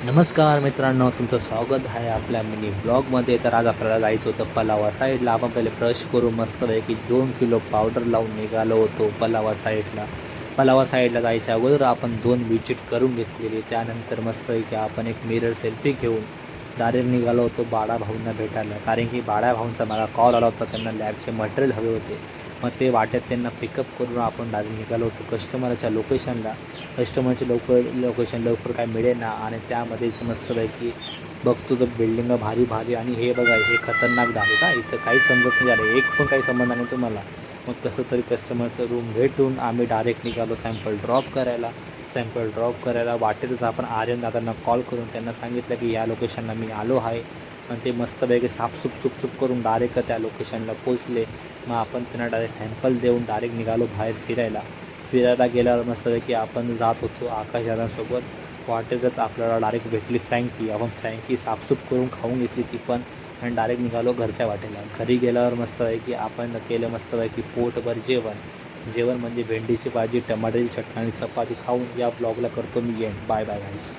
नमस्कार मित्रांनो, तुमचं स्वागत आहे आपल्या मिनी ब्लॉगमध्ये. तर आज आपल्याला जायचं होतं पलावा साईडला. आपण पहिले ब्रश करून मस्तपैकी 2 किलो पावडर लावून निघालो होतो पलावा साईडला. पलावा साईडला जायच्या अगोदर आपण 2 विजिट करून घेतलेली. त्यानंतर मस्तपैकी आपण एक मिरर सेल्फी घेऊन डायरेक्ट निघालो होतो बाळा भाऊंना भेटायला. कारण की बाळा भाऊंचा मला कॉल आला होता, त्यांना लॅबचे मटेरियल हवे होते. मग ते वाटेत त्यांना पिकअप करून आपण डायरेक्ट निघालो होतो कस्टमरच्या लोकेशनला. कस्टमरचे लोकेशन लवकर काय मिळेना आणि त्यामध्येच मस्तपैकी बघतो तर बिल्डिंग भारी भारी. आणि हे बघा, हे खतरनाक झाले का, इथं काही समजत नाही झालं, एक पण काही संबंध नाही तुम्हाला. मग कसं तरी कस्टमरचं रूम भेटून आम्ही डायरेक्ट निघालो सॅम्पल ड्रॉप करायला. वाटेतच आपण आर्यन दादांना कॉल करून त्यांना सांगितलं की या लोकेशनला मी आलो आहे. आणि ते मस्तपैकी सुप करून डायरेक्ट त्या लोकेशनला पोचले. मग आपण त्यांना डायरेक्ट सॅम्पल देऊन डायरेक्ट निघालो बाहेर फिरायला गेल्यावर मस्तपैकी आपण जात होतो आकाश दादांसोबत. वाटेतच आपल्याला डायरेक्ट भेटली फ्रँकी. आपण फ्रँकी साफसूप करून खाऊन घेतली ती पण, आणि डायरेक्ट निघालो घरच्या वाटेला. घरी गेल्यावर मस्तपैकी आपण केलं मस्तपैकी पोटभर जेवण म्हणजे भेंडीची भाजी, टमाट्याची चटणी आणि चपाती खाऊन या ब्लॉगला करतो मी एंड. Bye bye guys.